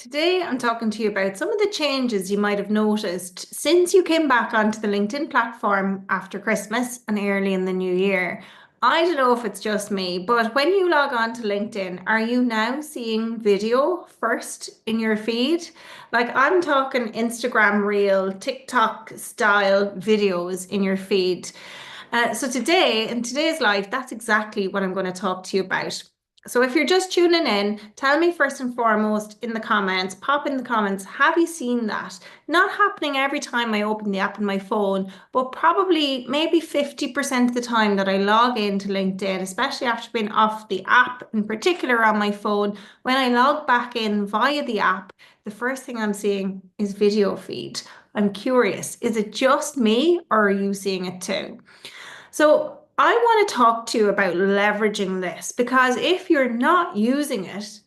Today, I'm talking to you about some of the changes you might have noticed since you came back onto the LinkedIn platform after Christmas and early in the new year. I don't know if it's just me, but when you log on to LinkedIn, are you now seeing video first in your feed? Like I'm talking Instagram reel, TikTok style videos in your feed. So today, in today's live, that's exactly what I'm going to talk to you about. So if you're just tuning in, tell me first and foremost in the comments, pop in the comments, have you seen that? Not happening every time I open the app on my phone, but probably maybe 50% of the time that I log into LinkedIn, especially after being off the app, in particular on my phone, when I log back in via the app, the first thing I'm seeing is video feed. I'm curious, is it just me or are you seeing it too? So I want to talk to you about leveraging this because if you're not using it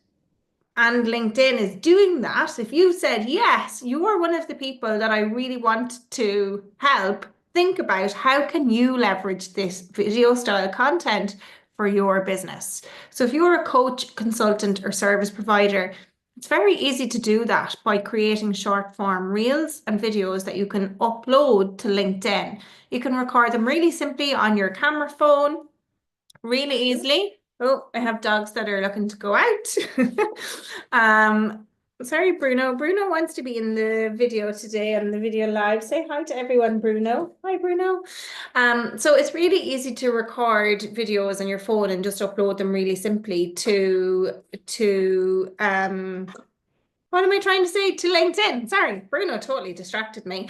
and LinkedIn is doing that, if you said, yes, you are one of the people that I really want to help, think about how can you leverage this video style content for your business. So if you're a coach, consultant, or service provider, it's very easy to do that by creating short form reels and videos that you can upload to LinkedIn. You can record them really simply on your camera phone, really easily. Oh, I have dogs that are looking to go out. um, sorry, Bruno. Bruno wants to be in the video today and the video live. Say hi to everyone, Bruno. Hi, Bruno. So it's really easy to record videos on your phone and just upload them really simply to what am I trying to say? To LinkedIn. Sorry, Bruno totally distracted me.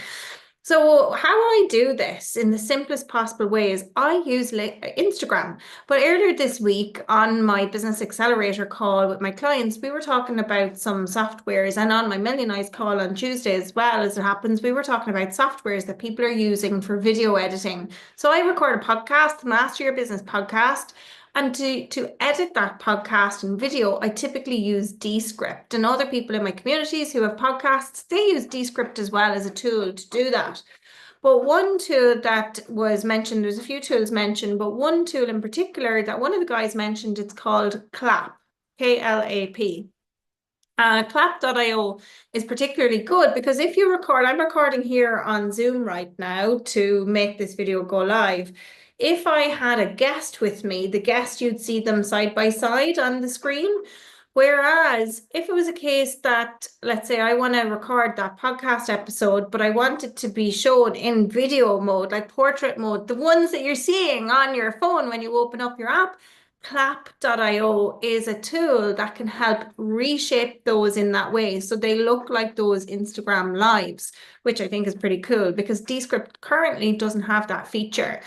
So how I do this in the simplest possible way is I use Instagram. But earlier this week on my Business Accelerator call with my clients, we were talking about some softwares. And on my Millionized call on Tuesday as well, as it happens, we were talking about softwares that people are using for video editing. So I record a podcast, the Master Your Business podcast. And to edit that podcast and video, I typically use Descript. And other people in my communities who have podcasts, they use Descript as well as a tool to do that. But one tool that was mentioned, there's a few tools mentioned, but one tool in particular that one of the guys mentioned, it's called Clap, K-L-A-P. Clap.io is particularly good because if you record, I'm recording here on Zoom right now to make this video go live. If I had a guest with me, the guest, you'd see them side by side on the screen. Whereas if it was a case that, let's say I want to record that podcast episode, but I want it to be shown in video mode, like portrait mode, the ones that you're seeing on your phone when you open up your app, Clap.io is a tool that can help reshape those in that way. So they look like those Instagram lives, which I think is pretty cool because Descript currently doesn't have that feature.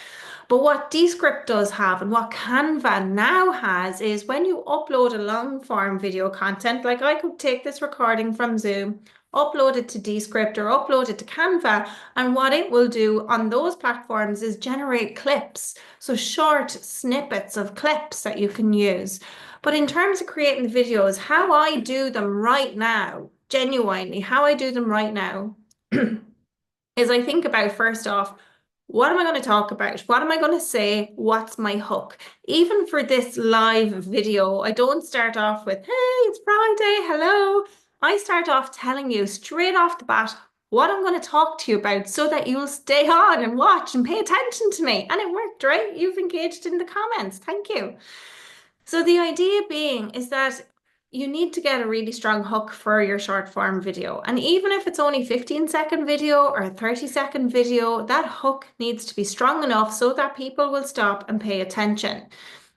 But what Descript does have and what Canva now has is when you upload a long form video content, like I could take this recording from Zoom, upload it to Descript or upload it to Canva. And what it will do on those platforms is generate clips. So short snippets of clips that you can use. But in terms of creating the videos, how I do them right now, genuinely, how I do them right now is I think about first off, what am I going to talk about? What am I going to say? What's my hook? Even for this live video, I don't start off with, hey, it's Friday, hello. I start off telling you straight off the bat what I'm going to talk to you about so that you'll stay on and watch and pay attention to me. And it worked, right? You've engaged in the comments. Thank you. So the idea being is that you need to get a really strong hook for your short form video. And even if it's only 15-second video or a 30-second video, that hook needs to be strong enough so that people will stop and pay attention.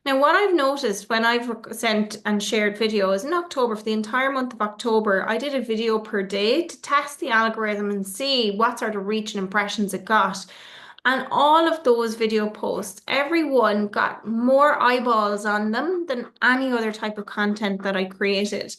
Now, what I've noticed when I've sent and shared videos in October, for the entire month of October, I did a video per day to test the algorithm and see what sort of reach and impressions it got. And all of those video posts, everyone got more eyeballs on them than any other type of content that I created.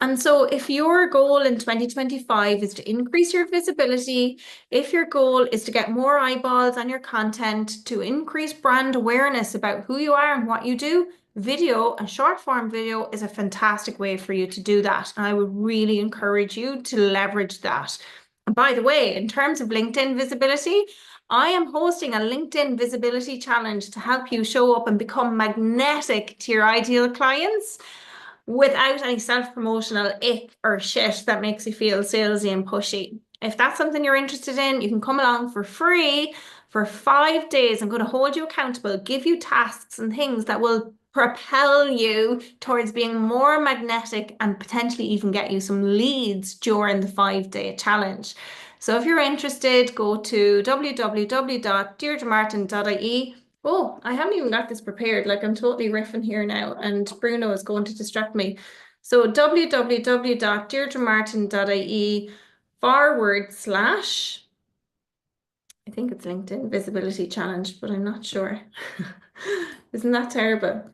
And so if your goal in 2025 is to increase your visibility, if your goal is to get more eyeballs on your content, to increase brand awareness about who you are and what you do, video and short form video is a fantastic way for you to do that. And I would really encourage you to leverage that. And by the way, in terms of LinkedIn visibility, I am hosting a LinkedIn visibility challenge to help you show up and become magnetic to your ideal clients. without any self-promotional ick or shit that makes you feel salesy and pushy. If that's something you're interested in, you can come along for free for 5 days. I'm going to hold you accountable, give you tasks and things that will propel you towards being more magnetic and potentially even get you some leads during the 5-day challenge. So if you're interested, go to www.deirdremartin.ie. Oh, I haven't even got this prepared. Like I'm totally riffing here now, and Bruno is going to distract me. So www.deirdremartin.ie/, I think it's LinkedIn Visibility Challenge, but I'm not sure. Isn't that terrible?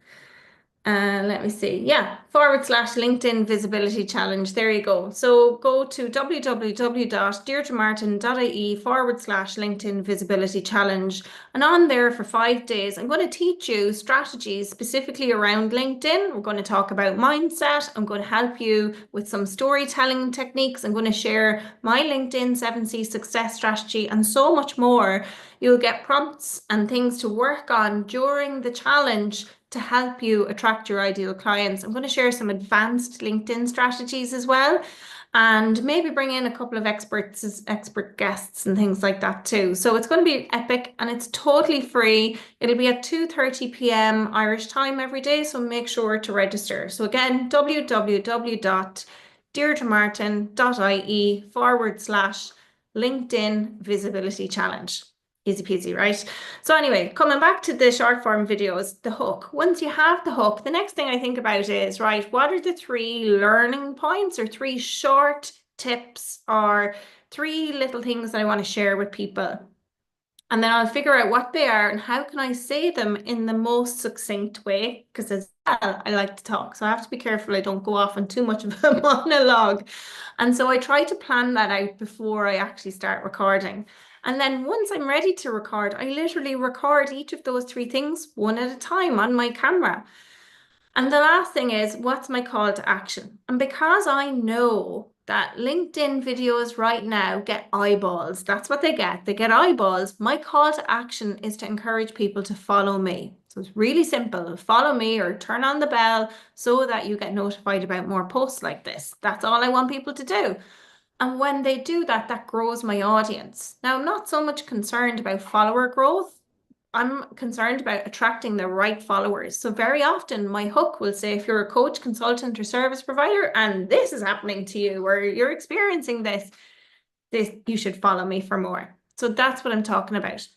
Let me see. Yeah, /LinkedIn Visibility Challenge. There you go. So go to www.deirdremartin.ie /LinkedIn Visibility Challenge. And on there for 5 days, I'm going to teach you strategies specifically around LinkedIn. We're going to talk about mindset. I'm going to help you with some storytelling techniques. I'm going to share my LinkedIn 7C success strategy and so much more. You'll get prompts and things to work on during the challenge to help you attract your ideal clients. I'm going to share some advanced LinkedIn strategies as well, and maybe bring in a couple of expert guests and things like that too. So it's going to be epic and it's totally free. It'll be at 2:30 p.m. Irish time every day, so make sure to register. So again, www.deirdremartin.ie /LinkedIn Visibility Challenge. Easy peasy, right? So anyway, coming back to the short form videos, the hook. Once you have the hook, the next thing I think about is, right, what are the 3 learning points or 3 short tips or 3 little things that I want to share with people? And then I'll figure out what they are and how can I say them in the most succinct way, because as well, I like to talk. So I have to be careful I don't go off on too much of a monologue. And so I try to plan that out before I actually start recording. And then once I'm ready to record, I literally record each of those 3 things one at a time on my camera. And the last thing is, what's my call to action? And because I know that LinkedIn videos right now get eyeballs, that's what they get. They get eyeballs. My call to action is to encourage people to follow me. So it's really simple. Follow me or turn on the bell so that you get notified about more posts like this. That's all I want people to do. And when they do that, that grows my audience. Now, I'm not so much concerned about follower growth. I'm concerned about attracting the right followers. So very often my hook will say, if you're a coach, consultant, or service provider, and this is happening to you, or you're experiencing this, you should follow me for more. So that's what I'm talking about.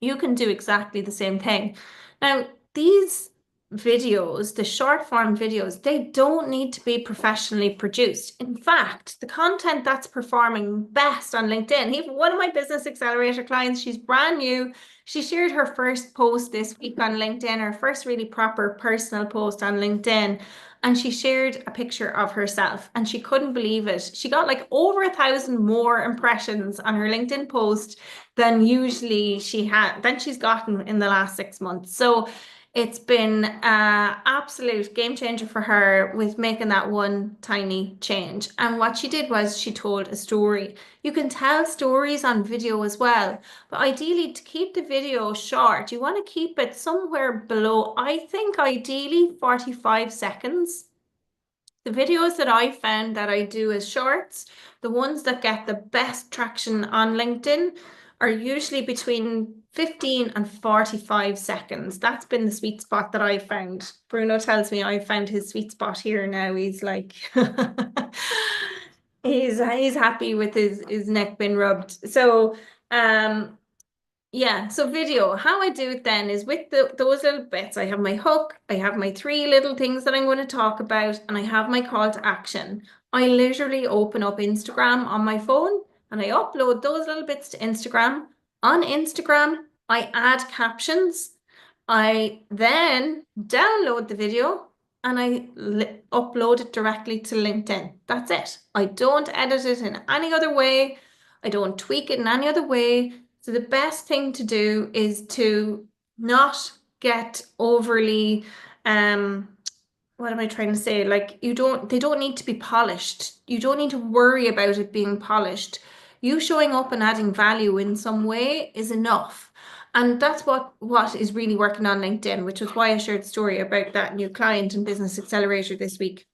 You can do exactly the same thing. Now, these videos, the short form videos, they don't need to be professionally produced. In fact, the content that's performing best on LinkedIn, even one of my Business Accelerator clients, she's brand new. She shared her first post this week on LinkedIn, her first really proper personal post on LinkedIn. And she shared a picture of herself and she couldn't believe it. She got like over 1,000 more impressions on her LinkedIn post than usually she's gotten in the last 6 months. So it's been an absolute game changer for her with making that one tiny change. And what she did was she told a story. You can tell stories on video as well, but ideally to keep the video short, you want to keep it somewhere below, I think ideally 45 seconds. The videos that I found that I do as shorts, the ones that get the best traction on LinkedIn are usually between 15 and 45 seconds. That's been the sweet spot that I found. Bruno tells me I found his sweet spot here now. He's like, he's happy with his neck being rubbed. So, yeah, so video, how I do it then is with those little bits. I have my hook, I have my 3 little things that I'm going to talk about, and I have my call to action. I literally open up Instagram on my phone and I upload those little bits to Instagram. On Instagram, I add captions. I then download the video and I upload it directly to LinkedIn. That's it. I don't edit it in any other way. I don't tweak it in any other way. So the best thing to do is to not get overly, what am I trying to say? Like they don't need to be polished. You don't need to worry about it being polished. You showing up and adding value in some way is enough. And that's what is really working on LinkedIn, which was why I shared the story about that new client in Business Accelerator this week.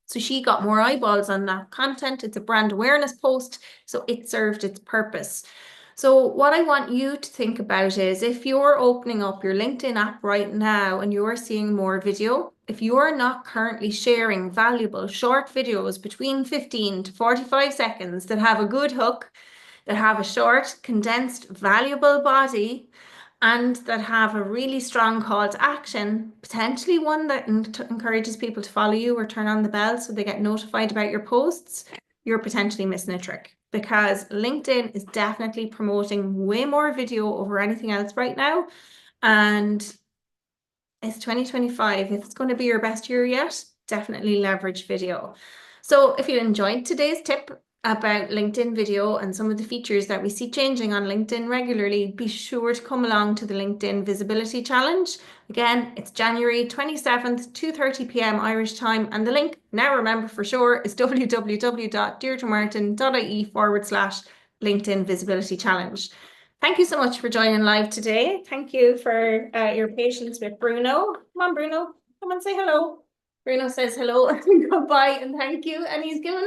So she got more eyeballs on that content. It's a brand awareness post, so it served its purpose. So what I want you to think about is if you're opening up your LinkedIn app right now and you're seeing more video, if you're not currently sharing valuable short videos between 15 to 45 seconds that have a good hook, that have a short, condensed, valuable body, and that have a really strong call to action, potentially one that encourages people to follow you or turn on the bell so they get notified about your posts, you're potentially missing a trick, because LinkedIn is definitely promoting way more video over anything else right now. And it's 2025. If it's going to be your best year yet, definitely leverage video. So if you enjoyed today's tip about LinkedIn video and some of the features that we see changing on LinkedIn regularly, be sure to come along to the LinkedIn Visibility Challenge. Again, it's January 27th, 2:30 p.m. Irish time, and the link, now remember for sure, is www.deirdremartin.ie/LinkedIn Visibility Challenge. Thank you so much for joining live today. Thank you for your patience with Bruno. Come on, Bruno, come and say hello. Bruno says hello and goodbye and thank you, and he's given